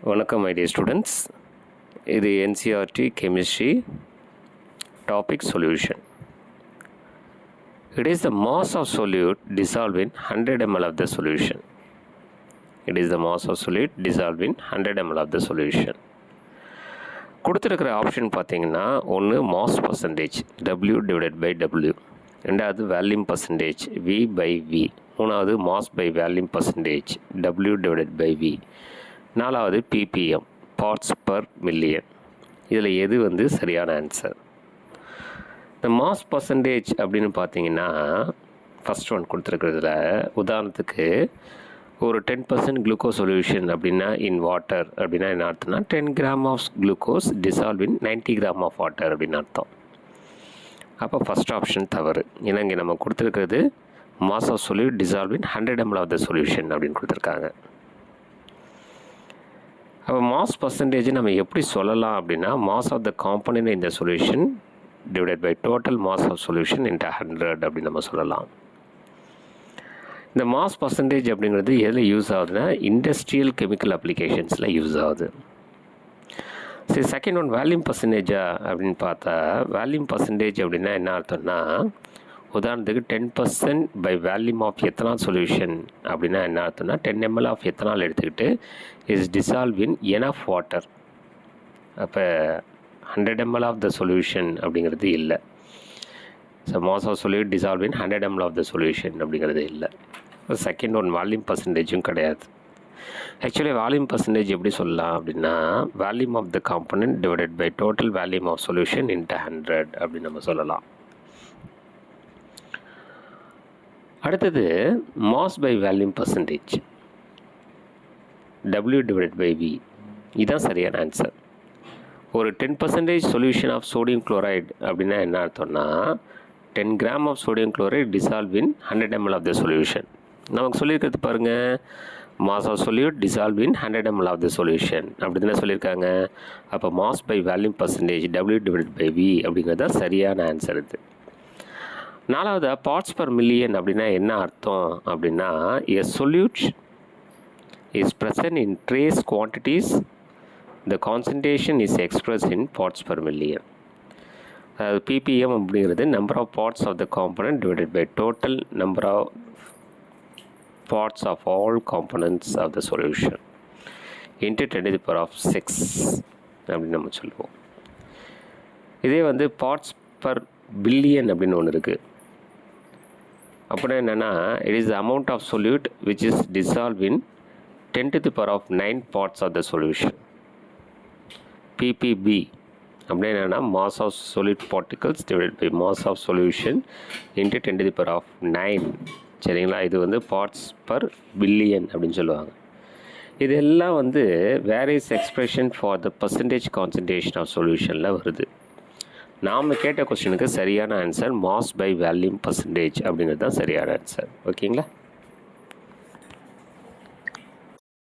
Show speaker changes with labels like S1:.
S1: வணக்கம் my dear students. இது NCERT chemistry topic solution. It is the mass of solute dissolved in 100 ml of the solution. It is the mass of solute dissolved in 100 ml of the solution. கொடுத்துருக்கிற option பார்த்தீங்கன்னா ஒன்று mass percentage W/W, ரெண்டாவது வேல்யூம் percentage V/V, மூணாவது mass by volume percentage W/V, நாலாவது ppm parts per million. இதில் எது வந்து சரியான ஆன்சர்? இந்த மாஸ் பர்சன்டேஜ் அப்படின்னு பார்த்தீங்கன்னா ஃபஸ்ட் ஒன் கொடுத்துருக்கிறதுல உதாரணத்துக்கு ஒரு 10% குளுக்கோஸ் சொல்யூஷன் அப்படின்னா இன் வாட்டர் அப்படின்னா என்ன அர்த்தம்னா 10 gram of glucose dissolve in 90 gram of water அப்படின்னு அர்த்தம். அப்போ ஃபஸ்ட் ஆப்ஷன் தவறு. ஏன்னா இங்கே நம்ம கொடுத்துருக்கிறது mass of solute dissolve in 100 ml of the solution அப்படின்னு கொடுத்துருக்காங்க. அப்போ மாஸ் பர்சன்டேஜ் நம்ம எப்படி சொல்லலாம் அப்படின்னா மாஸ் ஆஃப் த காம்பனன்ட் இந்த solution divided by total mass of solution into 100 அப்படின்னு நம்ம சொல்லலாம். இந்த மாஸ் பர்சன்டேஜ் அப்படிங்கிறது எதில் யூஸ் ஆகுதுன்னா இண்டஸ்ட்ரியல் கெமிக்கல் அப்ளிகேஷன்ஸில் யூஸ் ஆகுது. சரி, செகண்ட் ஒன் வேல்யூம் பர்சன்டேஜா அப்படின்னு பார்த்தா வேல்யூம் பர்சன்டேஜ் அப்படின்னா என்ன அர்த்தம்னா உதாரணத்துக்கு 10% by volume of ethanol solution அப்படின்னா என்ன அர்த்தம்னா 10 ml ஆஃப் எத்தனால் எடுத்துக்கிட்டு is dissolve in enough water. அப்போ 100 ml ஆஃப் த சொல்யூஷன் அப்படிங்கிறது இல்லை. So mass of solute dissolve in 100 ml of the solution அப்படிங்கிறது இல்லை. செகண்ட் ஒன் வால்யூம் பர்சன்டேஜும் கிடையாது. ஆக்சுவலி வால்யூம் பர்சன்டேஜ் எப்படி சொல்லலாம் அப்படின்னா volume of the component divided by total volume of solution into 100 அப்படின்னு நம்ம சொல்லலாம். அடுத்தது mass by volume percentage W/V, இதுதான் சரியான ஆன்சர். ஒரு 10% சொல்யூஷன் ஆஃப் சோடியம் குளோரைடு அப்படின்னா என்ன அர்த்தம்னா 10 gram of sodium chloride dissolve in 100 ml of the solution. நமக்கு சொல்லியிருக்கிறது பாருங்கள் mass of solute dissolve in 100 ml of the solution அப்படி தானே சொல்லியிருக்காங்க. அப்போ mass by volume percentage W/V அப்படிங்கிறது தான் சரியான ஆன்சர் இது. நாலாவது பார்ட்ஸ் பர் மில்லியன் அப்படின்னா என்ன அர்த்தம் அப்படின்னா a solute is present in trace quantities the concentration is express in parts per million. அதாவது ppm அப்படிங்கிறது number of parts of the component divided by total number of parts of all components of the solution into 10⁶ அப்படின்னு நம்ம சொல்லுவோம். இதே வந்து parts per billion அப்படின்னு ஒன்று இருக்குது. அப்படின்னா என்னென்னா it is the amount of solute which is dissolve in 10⁹ parts of the solution. ppb அப்படின்னா என்னென்னா mass of solute particles divided by mass of solution into 10⁹. சரிங்களா, இது வந்து பார்ட்ஸ் பர் பில்லியன் அப்படின்னு சொல்லுவாங்க. இதெல்லாம் வந்து various expression for the percentage concentration of சொல்யூஷனில் வருது. நாம் கேட்ட கொஸ்டினுக்கு சரியான answer mass by volume percentage அப்படிங்கிறது தான் சரியான ஆன்சர். ஓகேங்களா?